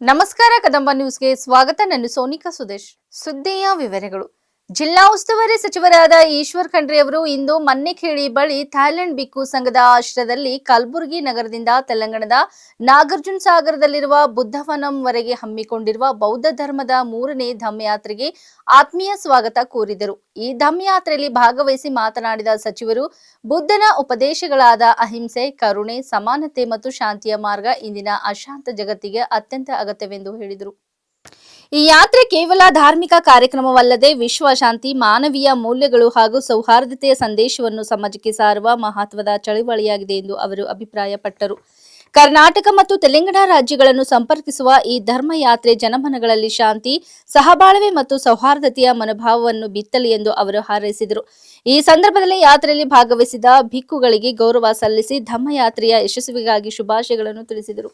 ನಮಸ್ಕಾರ ಕದಂಬ ನ್ಯೂಸ್ಗೆ ಸ್ವಾಗತ. ನಾನು ಸೋನಿಕಾ ಸುದೇಶ್. ಸುದ್ದಿಯ ವಿವರಗಳು. ಜಿಲ್ಲಾ ಉಸ್ತುವಾರಿ ಸಚಿವರಾದ ಈಶ್ವರ್ ಖಂಡ್ರೆ ಅವರು ಇಂದು ಮನ್ನೆಖೇಳಿ ಬಳಿ ಥಾಯ್ಲೆಂಡ್ ಬಿಕ್ಕು ಸಂಘದ ಆಶ್ರಯದಲ್ಲಿ ಕಲಬುರಗಿ ನಗರದಿಂದ ತೆಲಂಗಾಣದ ನಾಗಾರ್ಜುನ ಸಾಗರದಲ್ಲಿರುವ ಬುದ್ಧವನಂವರೆಗೆ ಹಮ್ಮಿಕೊಂಡಿರುವ ಬೌದ್ಧ ಧರ್ಮದ 3ನೇ ಧಮ್ಮಯಾತ್ರೆಗೆ ಆತ್ಮೀಯ ಸ್ವಾಗತ ಕೋರಿದರು. ಈ ಧಮ್ಮಯಾತ್ರೆಯಲ್ಲಿ ಭಾಗವಹಿಸಿ ಮಾತನಾಡಿದ ಸಚಿವರು, ಬುದ್ಧನ ಉಪದೇಶಗಳಾದ ಅಹಿಂಸೆ, ಕರುಣೆ, ಸಮಾನತೆ ಮತ್ತು ಶಾಂತಿಯ ಮಾರ್ಗ ಇಂದಿನ ಅಶಾಂತ ಜಗತ್ತಿಗೆ ಅತ್ಯಂತ ಅಗತ್ಯವೆಂದು ಹೇಳಿದರು. ಈ ಯಾತ್ರೆ ಕೇವಲ ಧಾರ್ಮಿಕ ಕಾರ್ಯಕ್ರಮವಲ್ಲದೆ ವಿಶ್ವ ಶಾಂತಿ, ಮಾನವೀಯ ಮೌಲ್ಯಗಳು ಹಾಗೂ ಸೌಹಾರ್ದತೆಯ ಸಂದೇಶವನ್ನು ಸಮಾಜಕ್ಕೆ ಸಾರುವ ಮಹತ್ವದ ಚಳವಳಿಯಾಗಿದೆ ಎಂದು ಅವರು ಅಭಿಪ್ರಾಯಪಟ್ಟರು. ಕರ್ನಾಟಕ ಮತ್ತು ತೆಲಂಗಾಣ ರಾಜ್ಯಗಳನ್ನು ಸಂಪರ್ಕಿಸುವ ಈ ಧರ್ಮಯಾತ್ರೆ ಜನಮನಗಳಲ್ಲಿ ಶಾಂತಿ, ಸಹಬಾಳ್ವೆ ಮತ್ತು ಸೌಹಾರ್ದತೆಯ ಮನೋಭಾವವನ್ನು ಬಿತ್ತಲಿ ಎಂದು ಅವರು ಹಾರೈಸಿದರು. ಈ ಸಂದರ್ಭದಲ್ಲಿ ಯಾತ್ರೆಯಲ್ಲಿ ಭಾಗವಹಿಸಿದ ಭಿಕ್ಕುಗಳಿಗೆ ಗೌರವ ಸಲ್ಲಿಸಿ ಧಮ್ಮಯಾತ್ರೆಯ ಯಶಸ್ವಿಗಾಗಿ ಶುಭಾಶಯಗಳನ್ನು ತಿಳಿಸಿದರು.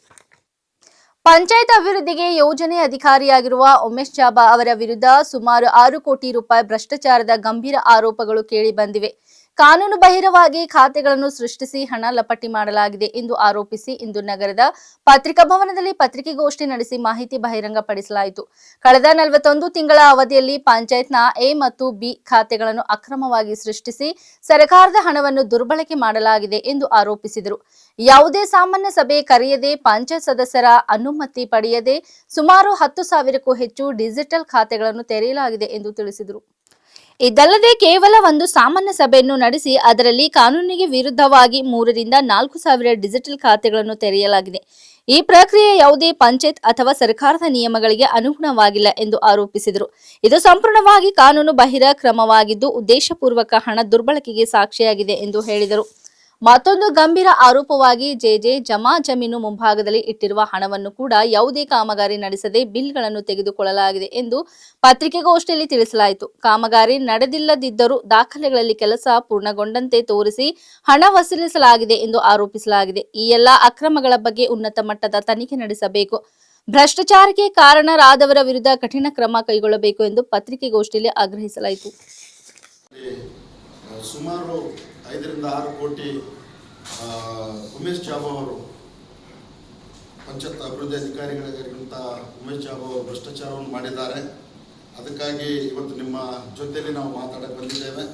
ಪಂಚಾಯತ್ ಅಭಿವೃದ್ಧಿಗೆ ಯೋಜನೆ ಅಧಿಕಾರಿಯಾಗಿರುವ ಉಮೇಶ್ ಜಾಬಾ ಅವರ ವಿರುದ್ಧ ಸುಮಾರು 6 ಕೋಟಿ ರೂಪಾಯಿ ಭ್ರಷ್ಟಾಚಾರದ ಗಂಭೀರ ಆರೋಪಗಳು ಕೇಳಿ ಬಂದಿವೆ. ಕಾನೂನು ಬಾಹಿರವಾಗಿ ಖಾತೆಗಳನ್ನು ಸೃಷ್ಟಿಸಿ ಹಣ ಲಪಟಿ ಮಾಡಲಾಗಿದೆ ಎಂದು ಆರೋಪಿಸಿ ಇಂದು ನಗರದ ಪತ್ರಿಕಾ ಭವನದಲ್ಲಿ ಪತ್ರಿಕೆಗೋಷ್ಠಿ ನಡೆಸಿ ಮಾಹಿತಿ ಬಹಿರಂಗಪಡಿಸಲಾಯಿತು. ಕಳೆದ 41 ತಿಂಗಳ ಅವಧಿಯಲ್ಲಿ ಪಂಚಾಯತ್ನ ಎ ಮತ್ತು ಬಿ ಖಾತೆಗಳನ್ನು ಅಕ್ರಮವಾಗಿ ಸೃಷ್ಟಿಸಿ ಸರ್ಕಾರದ ಹಣವನ್ನು ದುರ್ಬಳಕೆ ಮಾಡಲಾಗಿದೆ ಎಂದು ಆರೋಪಿಸಿದರು. ಯಾವುದೇ ಸಾಮಾನ್ಯ ಸಭೆ ಕರೆಯದೆ, ಪಂಚಾಯತ್ ಸದಸ್ಯರ ಅನುಮತಿ ಪಡೆಯದೆ ಸುಮಾರು 10,000ಕ್ಕೂ ಹೆಚ್ಚು ಡಿಜಿಟಲ್ ಖಾತೆಗಳನ್ನು ತೆರೆಯಲಾಗಿದೆ ಎಂದು ತಿಳಿಸಿದರು. ಇದಲ್ಲದೆ ಕೇವಲ ಒಂದು ಸಾಮಾನ್ಯ ಸಭೆಯನ್ನು ನಡೆಸಿ ಅದರಲ್ಲಿ ಕಾನೂನಿಗೆ ವಿರುದ್ಧವಾಗಿ 3 ರಿಂದ 4,000 ಡಿಜಿಟಲ್ ಖಾತೆಗಳನ್ನು ತೆರೆಯಲಾಗಿದೆ. ಈ ಪ್ರಕ್ರಿಯೆ ಯಾವುದೇ ಪಂಚಾಯತ್ ಅಥವಾ ಸರ್ಕಾರದ ನಿಯಮಗಳಿಗೆ ಅನುಗುಣವಾಗಿಲ್ಲ ಎಂದು ಆರೋಪಿಸಿದರು. ಇದು ಸಂಪೂರ್ಣವಾಗಿ ಕಾನೂನು ಬಾಹಿರ ಕ್ರಮವಾಗಿದ್ದು ಉದ್ದೇಶಪೂರ್ವಕ ಹಣ ದುರ್ಬಳಕೆಗೆ ಸಾಕ್ಷಿಯಾಗಿದೆ ಎಂದು ಹೇಳಿದರು. ಮತ್ತೊಂದು ಗಂಭೀರ ಆರೋಪವಾಗಿ ಜೆಜೆ ಜಮಾ ಜಮೀನು ಮುಂಭಾಗದಲ್ಲಿ ಇಟ್ಟಿರುವ ಹಣವನ್ನು ಕೂಡ ಯಾವುದೇ ಕಾಮಗಾರಿ ನಡೆಸದೆ ಬಿಲ್ಗಳನ್ನು ತೆಗೆದುಕೊಳ್ಳಲಾಗಿದೆ ಎಂದು ಪತ್ರಿಕೆಗೋಷ್ಠಿಯಲ್ಲಿ ತಿಳಿಸಲಾಯಿತು. ಕಾಮಗಾರಿ ನಡೆದಿಲ್ಲದಿದ್ದರೂ ದಾಖಲೆಗಳಲ್ಲಿ ಕೆಲಸ ಪೂರ್ಣಗೊಂಡಂತೆ ತೋರಿಸಿ ಹಣ ವಸೂಲಿಸಲಾಗಿದೆ ಎಂದು ಆರೋಪಿಸಲಾಗಿದೆ. ಈ ಎಲ್ಲಾ ಅಕ್ರಮಗಳ ಬಗ್ಗೆ ಉನ್ನತ ಮಟ್ಟದ ತನಿಖೆ ನಡೆಸಬೇಕು. ಭ್ರಷ್ಟಾಚಾರಕ್ಕೆ ಕಾರಣರಾದವರ ವಿರುದ್ಧ ಕಠಿಣ ಕ್ರಮ ಕೈಗೊಳ್ಳಬೇಕು ಎಂದು ಪತ್ರಿಕೆಗೋಷ್ಠಿಯಲ್ಲಿ ಆಗ್ರಹಿಸಲಾಯಿತು. ಸುಮಾರು 5 ರಿಂದ 6 ಕೋಟಿ ಉಮೇಶ್ ಜಾಬಾ ಅವರು ಪಂಚಾಯತ್ ಅಭಿವೃದ್ಧಿ ಅಧಿಕಾರಿಗಳಿಗಿಂತ ಉಮೇಶ್ ಜಾಬಾ ಅವರು ಭ್ರಷ್ಟಾಚಾರವನ್ನು ಮಾಡಿದ್ದಾರೆ. ಅದಕ್ಕಾಗಿ ಇವತ್ತು ನಿಮ್ಮ ಜೊತೆಯಲ್ಲಿ ನಾವು ಮಾತಾಡಕ್ಕೆ ಬಂದಿದ್ದೇವೆ.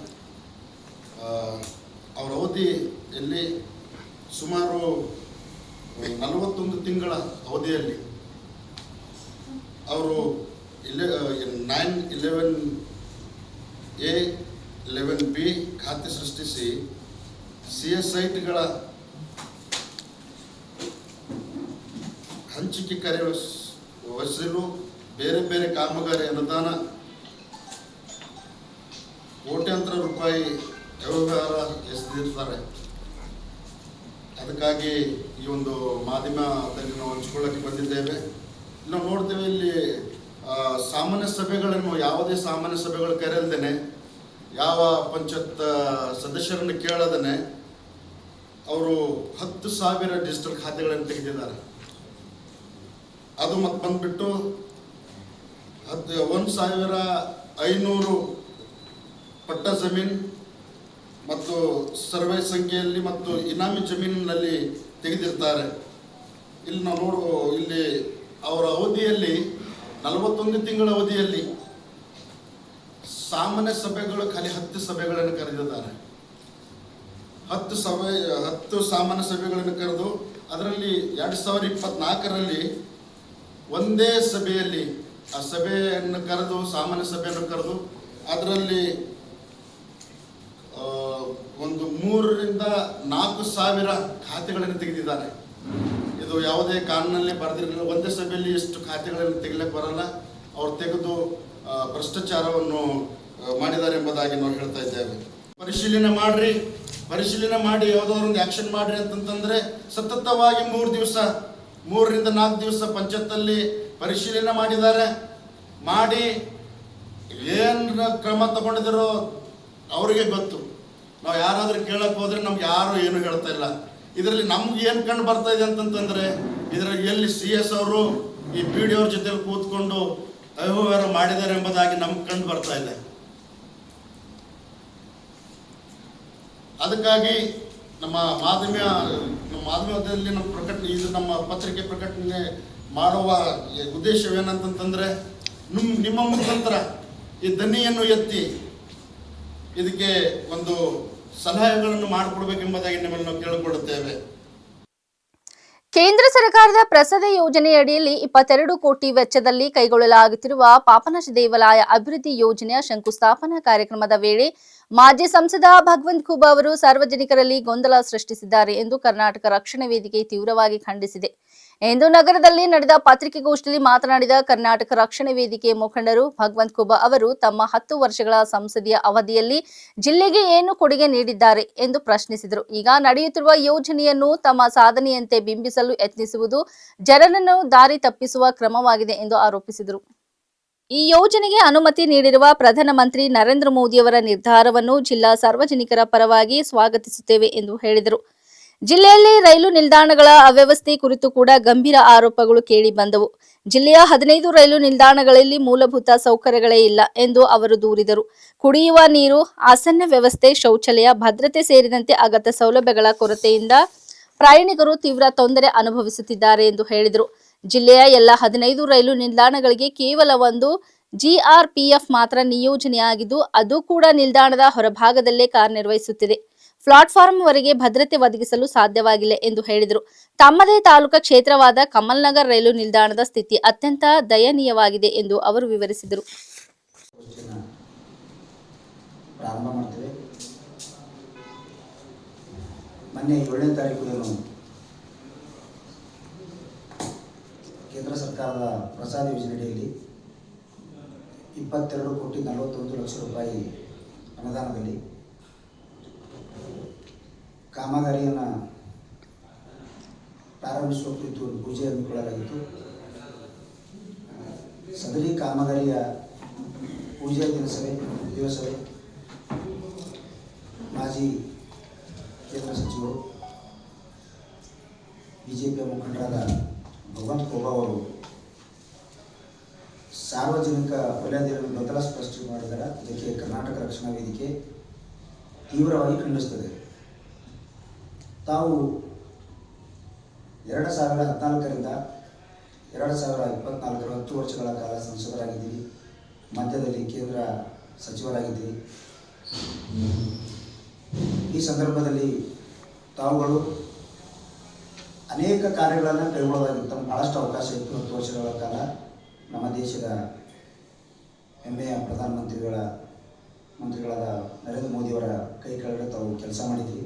ಅವರ ಅವಧಿಯಲ್ಲಿ ಸುಮಾರು 41 ತಿಂಗಳ ಅವಧಿಯಲ್ಲಿ ಅವರು 911A 11B ಖಾತೆ ಸೃಷ್ಟಿಸಿ CSITಗಳ ಹಂಚಿಕೆ ಕರೆ ವಸೂಲು, ಬೇರೆ ಬೇರೆ ಕಾಮಗಾರಿ ಅನುದಾನ, ಕೋಟ್ಯಾಂತರ ರೂಪಾಯಿ ವ್ಯವಹಾರ ಎಸಗಿರ್ತಾರೆ. ಅದಕ್ಕಾಗಿ ಈ ಒಂದು ಮಾಧ್ಯಮದಲ್ಲಿ ನಾವು ಹಂಚಿಕೊಳ್ಳಕ್ಕೆ ಬಂದಿದ್ದೇವೆ. ನಾವು ನೋಡ್ತೇವೆ, ಇಲ್ಲಿ ಸಾಮಾನ್ಯ ಸಭೆಗಳನ್ನು ಯಾವುದೇ ಸಾಮಾನ್ಯ ಸಭೆಗಳು ಕರೆಯಲ್ದೇನೆ, ಯಾವ ಪಂಚಾಯತ್ ಸದಸ್ಯರನ್ನು ಕೇಳದೇನೆ ಅವರು 10,000 ಡಿಜಿಟಲ್ ಖಾತೆಗಳನ್ನು ತೆಗೆದಿದ್ದಾರೆ. ಅದು ಮತ್ತೆ ಬಂದ್ಬಿಟ್ಟು 1,500 ಪಟ್ಟ ಜಮೀನು ಮತ್ತು ಸರ್ವೆ ಸಂಖ್ಯೆಯಲ್ಲಿ ಮತ್ತು ಇನಾಮಿ ಜಮೀನಿನಲ್ಲಿ ತೆಗೆದಿರ್ತಾರೆ. ಇಲ್ಲಿ ನಾವು ಇಲ್ಲಿ ಅವರ ಅವಧಿಯಲ್ಲಿ 41 ತಿಂಗಳ ಅವಧಿಯಲ್ಲಿ ಸಾಮಾನ್ಯ ಸಭೆಗಳು ಖಾಲಿ 10 ಸಭೆಗಳನ್ನು ಕರೆದಿದ್ದಾರೆ. 10 ಸಾಮಾನ್ಯ ಸಭೆಗಳನ್ನು ಕರೆದು ಅದರಲ್ಲಿ 2024ರಲ್ಲಿ ಒಂದೇ ಸಭೆಯಲ್ಲಿ ಆ ಸಭೆಯನ್ನು ಕರೆದು, ಸಾಮಾನ್ಯ ಸಭೆಯನ್ನು ಕರೆದು ಅದರಲ್ಲಿ ಒಂದು 3 ರಿಂದ 4,000 ಖಾತೆಗಳನ್ನು ತೆಗೆದಿದ್ದಾರೆ. ಇದು ಯಾವುದೇ ಕಾನೂನಲ್ಲಿ ಬರೆದಿರಲಿಲ್ಲ. ಒಂದೇ ಸಭೆಯಲ್ಲಿ ಎಷ್ಟು ಖಾತೆಗಳನ್ನು ತೆಗಿಲಿಕ್ಕೆ ಬರಲ್ಲ. ಅವ್ರು ತೆಗೆದು ಭ್ರಷ್ಟಾಚಾರವನ್ನು ಮಾಡಿದ್ದಾರೆ ಎಂಬುದಾಗಿ ನಾವು ಹೇಳ್ತಾ ಇದ್ದೇವೆ. ಪರಿಶೀಲನೆ ಮಾಡಿ ಯಾವುದಾದ್ರು ಒಂದು ಆಕ್ಷನ್ ಮಾಡ್ರಿ ಅಂತಂತಂದ್ರೆ ಸತತವಾಗಿ 3 ರಿಂದ 4 ದಿವಸ ಪಂಚಾಯತಲ್ಲಿ ಪರಿಶೀಲನೆ ಮಾಡಿದ್ದಾರೆ. ಮಾಡಿ ಏನು ಕ್ರಮ ತಗೊಂಡಿದ್ದಾರೋ ಅವರಿಗೆ ಗೊತ್ತು. ನಾವು ಯಾರಾದ್ರೂ ಕೇಳಕ್ ಹೋದ್ರೆ ನಮ್ಗೆ ಯಾರು ಏನು ಹೇಳ್ತಾ ಇಲ್ಲ. ಇದರಲ್ಲಿ ನಮ್ಗೆ ಏನು ಕಂಡು ಬರ್ತಾ ಇದೆ ಅಂತಂತಂದ್ರೆ, ಇದರಲ್ಲಿ ಎಲ್ಲಿ CS ಅವರು ಈ BD ಅವ್ರ ಜೊತೆ ಕೂತ್ಕೊಂಡು ಅವ್ಯವಹಾರ ಮಾಡಿದ್ದಾರೆ ಎಂಬುದಾಗಿ ನಮ್ಗೆ ಕಂಡು ಬರ್ತಾ ಇದೆ. ಅದಕ್ಕಾಗಿ ನಮ್ಮ ಮಾಧ್ಯಮದಲ್ಲಿ ನಮ್ಮ ಪ್ರಕಟಣೆ, ಇದು ನಮ್ಮ ಪತ್ರಿಕೆ ಪ್ರಕಟಣೆ ಮಾಡುವ ಉದ್ದೇಶವೇನಂತಂದರೆ ನಿಮ್ಮ ಮುಖಾಂತರ ಈ ದನಿಯನ್ನು ಎತ್ತಿ ಇದಕ್ಕೆ ಒಂದು ಸಲಹೆಗಳನ್ನು ಮಾಡಿಕೊಡ್ಬೇಕೆಂಬುದಾಗಿ ನಿಮ್ಮನ್ನು ನಾವು ಕೇಳಿಕೊಳ್ಳುತ್ತೇವೆ. ಕೇಂದ್ರ ಸರ್ಕಾರದ ಪ್ರಸಾದ ಯೋಜನೆಯಡಿಯಲ್ಲಿ 22 ಕೋಟಿ ವೆಚ್ಚದಲ್ಲಿ ಕೈಗೊಳ್ಳಲಾಗುತ್ತಿರುವ ಪಾಪನಾಶ ದೇವಾಲಯ ಅಭಿವೃದ್ಧಿ ಯೋಜನೆಯ ಶಂಕುಸ್ಥಾಪನಾ ಕಾರ್ಯಕ್ರಮದ ವೇಳೆ ಮಾಜಿ ಸಂಸದ ಭಗವಂತ ಖೂಬಾ ಅವರು ಸಾರ್ವಜನಿಕರಲ್ಲಿ ಗೊಂದಲ ಸೃಷ್ಟಿಸಿದ್ದಾರೆ ಎಂದು ಕರ್ನಾಟಕ ರಕ್ಷಣಾ ವೇದಿಕೆ ತೀವ್ರವಾಗಿ ಖಂಡಿಸಿದೆ ಎಂದು ನಗರದಲ್ಲಿ ನಡೆದ ಪತ್ರಿಕಾಗೋಷ್ಠಿಯಲ್ಲಿ ಮಾತನಾಡಿದ ಕರ್ನಾಟಕ ರಕ್ಷಣಾ ವೇದಿಕೆ ಮುಖಂಡರು, ಭಗವಂತ ಖೂಬಾ ಅವರು ತಮ್ಮ 10 ವರ್ಷಗಳ ಸಂಸದೀಯ ಅವಧಿಯಲ್ಲಿ ಜಿಲ್ಲೆಗೆ ಏನು ಕೊಡುಗೆ ನೀಡಿದ್ದಾರೆ ಎಂದು ಪ್ರಶ್ನಿಸಿದರು. ಈಗ ನಡೆಯುತ್ತಿರುವ ಯೋಜನೆಯನ್ನು ತಮ್ಮ ಸಾಧನೆಯಂತೆ ಬಿಂಬಿಸಲು ಯತ್ನಿಸುವುದು ಜನರನ್ನು ದಾರಿ ತಪ್ಪಿಸುವ ಕ್ರಮವಾಗಿದೆ ಎಂದು ಆರೋಪಿಸಿದರು. ಈ ಯೋಜನೆಗೆ ಅನುಮತಿ ನೀಡಿರುವ ಪ್ರಧಾನಮಂತ್ರಿ ನರೇಂದ್ರ ಮೋದಿಯವರ ನಿರ್ಧಾರವನ್ನು ಜಿಲ್ಲಾ ಸಾರ್ವಜನಿಕರ ಪರವಾಗಿ ಸ್ವಾಗತಿಸುತ್ತೇವೆ ಎಂದು ಹೇಳಿದರು. ಜಿಲ್ಲೆಯಲ್ಲಿ ರೈಲು ನಿಲ್ದಾಣಗಳ ಅವ್ಯವಸ್ಥೆ ಕುರಿತು ಕೂಡ ಗಂಭೀರ ಆರೋಪಗಳು ಕೇಳಿ ಬಂದವು. ಜಿಲ್ಲೆಯ 15 ರೈಲು ನಿಲ್ದಾಣಗಳಲ್ಲಿ ಮೂಲಭೂತ ಸೌಕರ್ಯಗಳೇ ಇಲ್ಲ ಎಂದು ಅವರು ದೂರಿದರು. ಕುಡಿಯುವ ನೀರು, ಆಸನ ವ್ಯವಸ್ಥೆ, ಶೌಚಾಲಯ, ಭದ್ರತೆ ಸೇರಿದಂತೆ ಅಗತ್ಯ ಸೌಲಭ್ಯಗಳ ಕೊರತೆಯಿಂದ ಪ್ರಯಾಣಿಕರು ತೀವ್ರ ತೊಂದರೆ ಅನುಭವಿಸುತ್ತಿದ್ದಾರೆ ಎಂದು ಹೇಳಿದರು. ಜಿಲ್ಲೆಯ ಎಲ್ಲ 15 ರೈಲು ನಿಲ್ದಾಣಗಳಿಗೆ ಕೇವಲ ಒಂದು GRPF ಮಾತ್ರ ನಿಯೋಜನೆಯಾಗಿದ್ದು, ಅದು ಕೂಡ ನಿಲ್ದಾಣದ ಹೊರಭಾಗದಲ್ಲೇ ಕಾರ್ಯನಿರ್ವಹಿಸುತ್ತಿದೆ. ಪ್ಲಾಟ್ಫಾರ್ಮ್ವರೆಗೆ ಭದ್ರತೆ ಒದಗಿಸಲು ಸಾಧ್ಯವಾಗಿಲ್ಲ ಎಂದು ಹೇಳಿದರು. ತಮ್ಮದೇ ತಾಲೂಕಾ ಕ್ಷೇತ್ರವಾದ ಕಮಲ್ನಗರ್ ರೈಲು ನಿಲ್ದಾಣದ ಸ್ಥಿತಿ ಅತ್ಯಂತ ದಯನೀಯವಾಗಿದೆ ಎಂದು ಅವರು ವಿವರಿಸಿದರು. ಮೊನ್ನೆ 7ನೇ ತಾರೀಕು ಕೇಂದ್ರ ಸರ್ಕಾರದ ಪ್ರಸಾದ ಯೋಜನೆಯಡಿಯಲ್ಲಿ 22 ಕೋಟಿ 41 ಲಕ್ಷ ರೂಪಾಯಿ ಅನುದಾನದಲ್ಲಿ ಕಾಮಗಾರಿಯನ್ನು ಪ್ರಾರಂಭಿಸುವ ಕುರಿತು ಪೂಜೆ ಹಮ್ಮಿಕೊಳ್ಳಲಾಗಿತ್ತು. ಸದರಿ ಕಾಮಗಾರಿಯ ಪೂಜೆಯ ದಿವಸವೇ ಮಾಜಿ ಕೇಂದ್ರ ಸಚಿವರು ಬಿಜೆಪಿಯ ಮುಖಂಡರಾದ ಭಗವಂತ ಖೂಬಾ ಅವರು ಸಾರ್ವಜನಿಕ ವಲಯದಲ್ಲಿ ಗೊಂದಲ ಸೃಷ್ಟಿ ಮಾಡಿದ್ದಾರೆ. ಇದಕ್ಕೆ ಕರ್ನಾಟಕ ರಕ್ಷಣಾ ವೇದಿಕೆ ತೀವ್ರವಾಗಿ ಖಂಡಿಸುತ್ತದೆ. ತಾವು 2014ರಿಂದ 2024 10 ವರ್ಷಗಳ ಕಾಲ ಸಂಸದರಾಗಿದ್ದೀರಿ, ಮಧ್ಯದಲ್ಲಿ ಕೇಂದ್ರ ಸಚಿವರಾಗಿದ್ದೀರಿ. ಈ ಸಂದರ್ಭದಲ್ಲಿ ತಾವುಗಳು ಅನೇಕ ಕಾರ್ಯಗಳನ್ನು ಕೈಗೊಳ್ಳೋದಾಗಿತ್ತು. ಭಾಳಷ್ಟು ಅವಕಾಶ ಇತ್ತು. 10 ವರ್ಷಗಳ ಕಾಲ ನಮ್ಮ ದೇಶದ ಹೆಮ್ಮೆಯ ಮಂತ್ರಿಗಳಾದ ನರೇಂದ್ರ ಮೋದಿಯವರ ಕೈ ಕೆಳಗಡೆ ತಾವು ಕೆಲಸ ಮಾಡಿದ್ರಿ.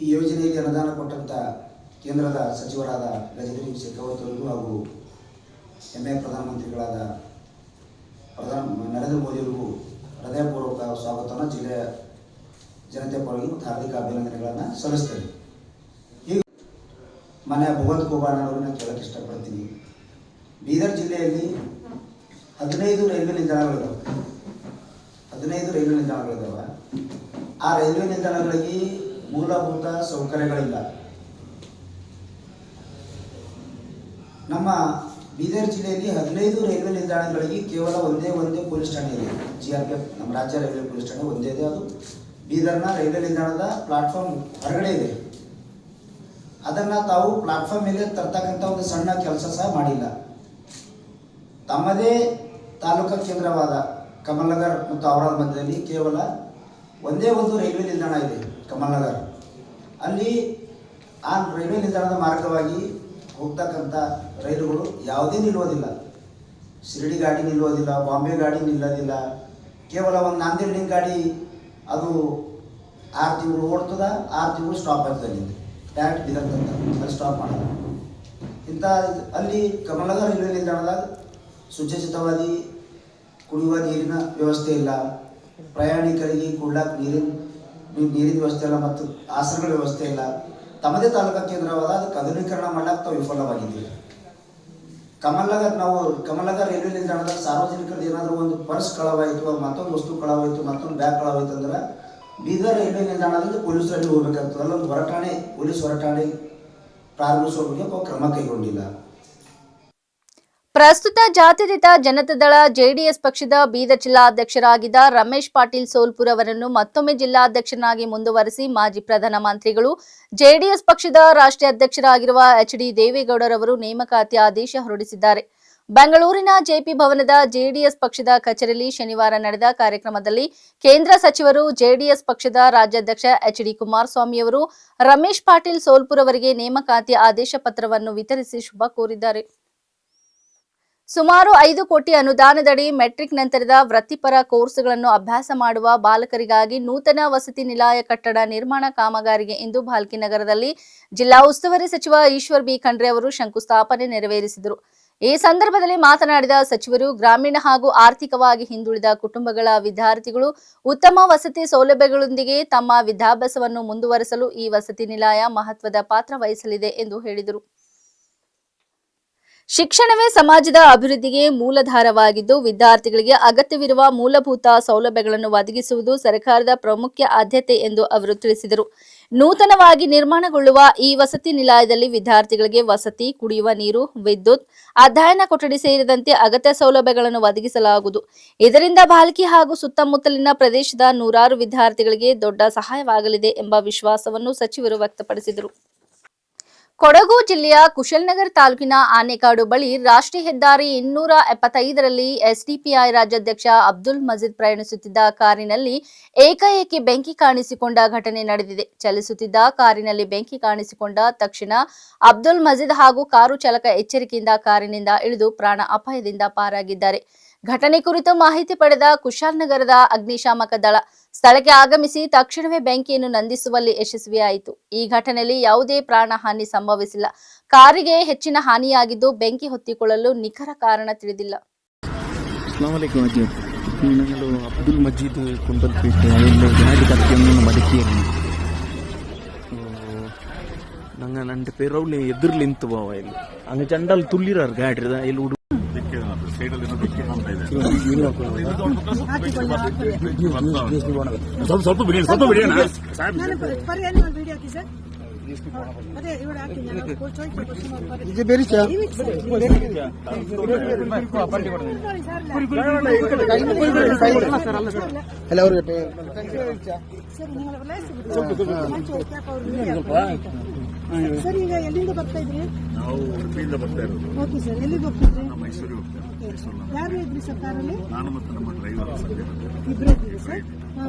ಈ ಯೋಜನೆಗೆ ಅನುದಾನ ಕೊಟ್ಟಂಥ ಕೇಂದ್ರದ ಸಚಿವರಾದ ಗಜೇಂದ್ರ ಶೇಖಾವತ್ ಅವರಿಗೂ ಹಾಗೂ ಹೆಮ್ಮೆಯ ಪ್ರಧಾನಮಂತ್ರಿಗಳಾದ ನರೇಂದ್ರ ಮೋದಿಯವರಿಗೂ ಹೃದಯಪೂರ್ವಕ ಸ್ವಾಗತವನ್ನು ಜಿಲ್ಲೆಯ ಜನತೆ ಪರವಾಗಿ ಮತ್ತು ಹಾರ್ದಿಕ ಅಭಿನಂದನೆಗಳನ್ನು ಸಲ್ಲಿಸ್ತೇವೆ. ಈಗ ಮನೆ ಭಗವಂತ ಖೂಬಾ ಅವರನ್ನ ಕೇಳಕ್ಕೆ ಇಷ್ಟಪಡ್ತೀನಿ. ಬೀದರ್ ಜಿಲ್ಲೆಯಲ್ಲಿ 15 ರೈಲ್ವೆ ನಿಲ್ದಾಣಗಳಿದ್ದಾವೆ. 15 ರೈಲ್ವೆ ನಿಲ್ದಾಣಗಳಿದ್ದಾವೆ. ಆ ರೈಲ್ವೆ ನಿಲ್ದಾಣಗಳಿಗೆ ಮೂಲಭೂತ ಸೌಕರ್ಯಗಳಿಲ್ಲ. ನಮ್ಮ ಬೀದರ್ ಜಿಲ್ಲೆಯಲ್ಲಿ 15 ರೈಲ್ವೆ ನಿಲ್ದಾಣಗಳಿಗೆ ಕೇವಲ ಒಂದೇ ಪೊಲೀಸ್ ಠಾಣೆ ಇದೆ. GRPF ನಮ್ಮ ರಾಜ್ಯ ರೈಲ್ವೆ ಪೊಲೀಸ್ ಠಾಣೆ ಒಂದೇ ಇದೆ. ಅದು ಬೀದರ್ನ ರೈಲ್ವೆ ನಿಲ್ದಾಣದ ಪ್ಲಾಟ್ಫಾರ್ಮ್ ಹೊರಗಡೆ ಇದೆ. ಅದನ್ನು ತಾವು ಪ್ಲಾಟ್ಫಾರ್ಮ್ ಮೇಲೆ ತರ್ತಕ್ಕಂಥ ಒಂದು ಸಣ್ಣ ಕೆಲಸ ಸಹ ಮಾಡಿಲ್ಲ. ತಮ್ಮದೇ ತಾಲೂಕಾ ಕೇಂದ್ರವಾದ ಕಮಲ್ನಗರ್ ಮತ್ತು ಔರಾದ ಮಧ್ಯದಲ್ಲಿ ಕೇವಲ ಒಂದೇ ಒಂದು ರೈಲ್ವೆ ನಿಲ್ದಾಣ ಇದೆ, ಕಮಲ್ನಗರ್. ಅಲ್ಲಿ ಆ ರೈಲ್ವೆ ನಿಲ್ದಾಣದ ಮಾರ್ಗವಾಗಿ ಹೋಗ್ತಕ್ಕಂಥ ರೈಲುಗಳು ಯಾವುದೇ ನಿಲ್ಲುವುದಿಲ್ಲ. ಶಿರಡಿ ಗಾಡಿ ನಿಲ್ಲುವುದಿಲ್ಲ, ಬಾಂಬೆ ಗಾಡಿ ನಿಲ್ಲೋದಿಲ್ಲ. ಕೇವಲ ಒಂದು ನಾಂದೇಡ್ ಗಾಡಿ ಅದು 6 ತಿಂಗಳು ಓಡ್ತದ, 6 ತಿಂಗಳು ಸ್ಟಾಪ್ ಆಗ್ತದೆ. ಅಲ್ಲಿ ಡೈರೆಕ್ಟ್ ಬೀದರ್ ಅಲ್ಲಿ ಸ್ಟಾಪ್ ಮಾಡೋದು. ಇಂಥ ಅಲ್ಲಿ ಕಮಲ್ನಗರ್ ರೈಲ್ವೆ ನಿಲ್ದಾಣದಾಗ ಸುಸಜ್ಜಿತವಾಗಿ ಕುಡಿಯುವ ನೀರಿನ ವ್ಯವಸ್ಥೆ ಇಲ್ಲ, ಪ್ರಯಾಣಿಕರಿಗೆ ಕುಡ್ಲಾಕ ನೀರಿನ ವ್ಯವಸ್ಥೆ ಇಲ್ಲ ಮತ್ತು ಆಸನಗಳ ವ್ಯವಸ್ಥೆ ಇಲ್ಲ. ತಮ್ಮದೇ ತಾಲೂಕಾ ಕೇಂದ್ರವಾದ ಅದಕ್ಕೆ ಆಧುನೀಕರಣ ಮಾಡಕ್ಕೆ ತಾವು ವಿಫಲವಾಗಿದ್ದೀವಿ. ಕಮಲ್ನಗರ್ ರೈಲ್ವೆ ನಿಲ್ದಾಣದ ಸಾರ್ವಜನಿಕರದ್ದು ಏನಾದರೂ ಒಂದು ಪರ್ಸ್ ಕಳವಾಯಿತು, ಮತ್ತೊಂದು ವಸ್ತು ಕಳವಾಯಿತು, ಮತ್ತೊಂದು ಬ್ಯಾಗ್ ಕಳವಾಯಿತು ಅಂದ್ರೆ ಬೀದರ್ ರೈಲ್ವೆ ನಿಲ್ದಾಣದಿಂದ ಪೊಲೀಸರಲ್ಲಿ ಹೋಗ್ಬೇಕಾಗ್ತದೆ. ಅಲ್ಲೊಂದು ಪೊಲೀಸ್ ಹೊರಟಾಣೆ ಪ್ರಾರಂಭಿಸುವ ಬಗ್ಗೆ ಕ್ರಮ ಕೈಗೊಂಡಿಲ್ಲ. ಪ್ರಸ್ತುತ ಜಾತ್ಯತೀತ ಜನತಾದಳ ಜೆಡಿಎಸ್ ಪಕ್ಷದ ಬೀದರ್ ಜಿಲ್ಲಾಧ್ಯಕ್ಷರಾಗಿದ್ದ ರಮೇಶ್ ಪಾಟೀಲ್ ಸೋಲ್ಪುರ್ ಅವರನ್ನು ಮತ್ತೊಮ್ಮೆ ಜಿಲ್ಲಾಧ್ಯಕ್ಷನಾಗಿ ಮುಂದುವರೆಸಿ ಮಾಜಿ ಪ್ರಧಾನಮಂತ್ರಿಗಳು ಜೆಡಿಎಸ್ ಪಕ್ಷದ ರಾಷ್ಟ್ರೀಯ ಅಧ್ಯಕ್ಷರಾಗಿರುವ ಎಚ್.ಡಿ. ದೇವೇಗೌಡರವರು ನೇಮಕಾತಿ ಆದೇಶ ಹೊರಡಿಸಿದ್ದಾರೆ. ಬೆಂಗಳೂರಿನ ಜೆಪಿ ಭವನದ ಜೆಡಿಎಸ್ ಪಕ್ಷದ ಕಚೇರಿಯಲ್ಲಿ ಶನಿವಾರ ನಡೆದ ಕಾರ್ಯಕ್ರಮದಲ್ಲಿ ಕೇಂದ್ರ ಸಚಿವರು ಜೆಡಿಎಸ್ ಪಕ್ಷದ ರಾಜ್ಯಾಧ್ಯಕ್ಷ ಎಚ್.ಡಿ. ಕುಮಾರಸ್ವಾಮಿ ಅವರು ರಮೇಶ್ ಪಾಟೀಲ್ ಸೋಲ್ಪುರ್ ಅವರಿಗೆ ನೇಮಕಾತಿ ಆದೇಶ ಪತ್ರವನ್ನು ವಿತರಿಸಿ ಶುಭ ಕೋರಿದ್ದಾರೆ. ಸುಮಾರು 5 ಕೋಟಿ ಅನುದಾನದಡಿ ಮೆಟ್ರಿಕ್ ನಂತರದ ವೃತ್ತಿಪರ ಕೋರ್ಸ್ಗಳನ್ನು ಅಭ್ಯಾಸ ಮಾಡುವ ಬಾಲಕರಿಗಾಗಿ ನೂತನ ವಸತಿ ನಿಲಯ ಕಟ್ಟಡ ನಿರ್ಮಾಣ ಕಾಮಗಾರಿಗೆ ಇಂದು ಭಾಲ್ಕಿನಗರದಲ್ಲಿ ಜಿಲ್ಲಾ ಉಸ್ತುವಾರಿ ಸಚಿವ ಈಶ್ವರ್ ಬಿ ಖಂಡ್ರೆ ಅವರು ಶಂಕುಸ್ಥಾಪನೆ ನೆರವೇರಿಸಿದರು. ಈ ಸಂದರ್ಭದಲ್ಲಿ ಮಾತನಾಡಿದ ಸಚಿವರು, ಗ್ರಾಮೀಣ ಹಾಗೂ ಆರ್ಥಿಕವಾಗಿ ಹಿಂದುಳಿದ ಕುಟುಂಬಗಳ ವಿದ್ಯಾರ್ಥಿಗಳು ಉತ್ತಮ ವಸತಿ ಸೌಲಭ್ಯಗಳೊಂದಿಗೆ ತಮ್ಮ ವಿದ್ಯಾಭ್ಯಾಸವನ್ನು ಮುಂದುವರೆಸಲು ಈ ವಸತಿ ನಿಲಯ ಮಹತ್ವದ ಪಾತ್ರ ವಹಿಸಲಿದೆ ಎಂದು ಹೇಳಿದರು. ಶಿಕ್ಷಣವೇ ಸಮಾಜದ ಅಭಿವೃದ್ಧಿಗೆ ಮೂಲಾಧಾರವಾಗಿದ್ದು, ವಿದ್ಯಾರ್ಥಿಗಳಿಗೆ ಅಗತ್ಯವಿರುವ ಮೂಲಭೂತ ಸೌಲಭ್ಯಗಳನ್ನು ಒದಗಿಸುವುದು ಸರ್ಕಾರದ ಪ್ರಮುಖ ಆದ್ಯತೆ ಎಂದು ಅವರು ತಿಳಿಸಿದರು. ನೂತನವಾಗಿ ನಿರ್ಮಾಣಗೊಳ್ಳುವ ಈ ವಸತಿ ನಿಲಯದಲ್ಲಿ ವಿದ್ಯಾರ್ಥಿಗಳಿಗೆ ವಸತಿ, ಕುಡಿಯುವ ನೀರು, ವಿದ್ಯುತ್, ಅಧ್ಯಯನ ಕೊಠಡಿ ಸೇರಿದಂತೆ ಅಗತ್ಯ ಸೌಲಭ್ಯಗಳನ್ನು ಒದಗಿಸಲಾಗುವುದು. ಇದರಿಂದ ಭಾಲ್ಕಿ ಹಾಗೂ ಸುತ್ತಮುತ್ತಲಿನ ಪ್ರದೇಶದ ನೂರಾರು ವಿದ್ಯಾರ್ಥಿಗಳಿಗೆ ದೊಡ್ಡ ಸಹಾಯವಾಗಲಿದೆ ಎಂಬ ವಿಶ್ವಾಸವನ್ನು ಸಚಿವರು ವ್ಯಕ್ತಪಡಿಸಿದರು. ಕೊಡಗು ಜಿಲ್ಲೆಯ ಕುಶಾಲನಗರ ತಾಲೂಕಿನ ಆನೆಕಾಡು ಬಳಿ ರಾಷ್ಟ್ರೀಯ ಹೆದ್ದಾರಿ 275ರಲ್ಲಿ ಎಸ್ಡಿಪಿಐ ರಾಜ್ಯಾಧ್ಯಕ್ಷ ಅಬ್ದುಲ್ ಮಜೀದ್ ಪ್ರಯಾಣಿಸುತ್ತಿದ್ದ ಕಾರಿನಲ್ಲಿ ಏಕಾಏಕಿ ಬೆಂಕಿ ಕಾಣಿಸಿಕೊಂಡ ಘಟನೆ ನಡೆದಿದೆ. ಚಲಿಸುತ್ತಿದ್ದ ಕಾರಿನಲ್ಲಿ ಬೆಂಕಿ ಕಾಣಿಸಿಕೊಂಡ ತಕ್ಷಣ ಅಬ್ದುಲ್ ಮಜೀದ್ ಹಾಗೂ ಕಾರು ಚಾಲಕ ಎಚ್ಚರಿಕೆಯಿಂದ ಕಾರಿನಿಂದ ಇಳಿದು ಪ್ರಾಣ ಅಪಾಯದಿಂದ ಪಾರಾಗಿದ್ದಾರೆ. ಘಟನೆ ಕುರಿತು ಮಾಹಿತಿ ಪಡೆದ ಕುಶಾಲನಗರದ ಅಗ್ನಿಶಾಮಕ ದಳ ಸ್ಥಳಕ್ಕೆ ಆಗಮಿಸಿ ತಕ್ಷಣವೇ ಬೆಂಕಿಯನ್ನು ನಂದಿಸುವಲ್ಲಿ ಯಶಸ್ವಿಯಾಯಿತು. ಈ ಘಟನೆಯಲ್ಲಿ ಯಾವುದೇ ಪ್ರಾಣ ಹಾನಿ ಸಂಭವಿಸಿಲ್ಲ. ಕಾರಿಗೆ ಹೆಚ್ಚಿನ ಹಾನಿಯಾಗಿದ್ದು ಬೆಂಕಿ ಹೊತ್ತಿಕೊಳ್ಳಲು ನಿಖರ ಕಾರಣ ತಿಳಿದಿಲ್ಲ. അബ്ദുൽ മജീദ് കുമ്പൽപേട്ട് അതിൻ്റെ വ്യാജ കത്തിയൊന്നും മടക്കിയിരുന്നു ನಂಗೆ ನನ್ನ ಪೇರವ್ಲಿ ಎದುರ್ಲಿ ನಿಂತು ಬಾವ ಇಲ್ಲಿ ಹಂಗೆ ಚಂಡಲ್ಲಿ ತುಳ್ಳಿರಾರು ಗಾಡಿ ಇಲ್ಲಿ ಹುಡುಗ ಸ್ವಲ್ಪ ಬಿಡಿ ಸ್ವಲ್ಪ ಬಿಡಿ ಸರ್, ಈಗ ಎಲ್ಲಿಂದ ಬರ್ತಾ ಇದ್ರಿ? ನಾವು ಉಡುಪಿಯಿಂದ ಬರ್ತಾ ಇರೋದು. ಓಕೆ ಸರ್, ಎಲ್ಲಿಗೆ ಹೋಗ್ತಿದ್ರಿ? ಮೈಸೂರು. ಯಾರು ಇದ್ರಿ ಸರ್ ಕಾರಲ್ಲಿ? ನಾನು ಮತ್ತು ನಮ್ಮ ಡ್ರೈವರ್ ಇಬ್ಬರೇ ಇದ್ರಿ ಸರ್.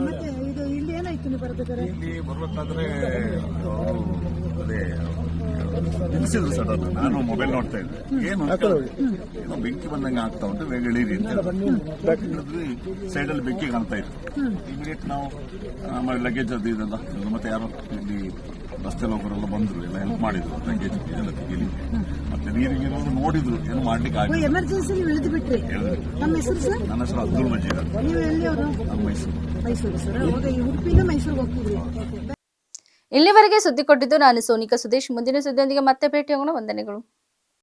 ಮತ್ತೆ ಇದು ಇಲ್ಲಿ ಏನಾಯ್ತು ನೀವು ಬರ್ಬೇಕಾದ್ರೆ? ಇಲ್ಲಿ ಬರ್ಬೇಕಾದ್ರೆ ಅದೇ ನಿಲ್ಲಿಸಿದ್ರು ಸರ್. ನಾನು ಮೊಬೈಲ್ ನೋಡ್ತಾ ಇದ್ದೆ. ಏನೋ ಬೆಂಕಿ ಬಂದಂಗೆ ಆಗ್ತಾ ಉಂಟು, ಬೇಗ ಇಳೀರಿ ಅಂತ ಹೇಳಿದ್ವಿ. ಸೈಡಲ್ಲಿ ಬೆಂಕಿ ಕಾಣ್ತಾ ಇತ್ತು. ಇಮಿಡಿಯೇಟ್ ನಾವು ನಮ್ಮ ಲಗೇಜ್ ಅದು ಇದೆಲ್ಲ ಮತ್ತೆ ಯಾರೋ ಇಲ್ಲಿ ರಸ್ತೆಯಲ್ಲಿ ಒಬ್ಬರೆಲ್ಲ ಬಂದ್ರು, ಎಲ್ಲ ಹೆಲ್ಪ್ ಮಾಡಿದ್ರು, ಲಗೇಜ್ ಇದೆಲ್ಲ ತೆಗೀಲಿ. ಮತ್ತೆ ನೀರಿಗೆ ನೋಡಿದ್ರು, ಏನು ಮಾಡ್ಲಿಕ್ಕೆ ಆಗಿಲ್ಲ. ಎಮರ್ಜೆನ್ಸಿ ಇಳಿದು ಬಿಟ್ರಿ. ನಮ್ಮ ಹೆಸರು ಸರ್? ನನ್ನ ಹೆಸರು ಅಬ್ದುಲ್ ಮಜೀದ್. ನೀವು ಎಲ್ಲಿಯವರು? ನಮ್ಮ ಮೈಸೂರು ಸರ್. ಈ ಉಡುಪಿಯಿಂದ ಮೈಸೂರಿಗೆ ಹೋಗ್ತಿದ್ರಿ. ಇಲ್ಲಿವರೆಗೆ ಸುದ್ದಿ ಕೊಟ್ಟಿದ್ದು ನಾನು ಸೋನಿಕಾ ಸುದೇಶ್. ಮುಂದಿನ ಸುದ್ದಿಯೊಂದಿಗೆ ಮತ್ತೆ ಭೇಟಿಯಾಗೋಣ. ವಂದನೆಗಳು.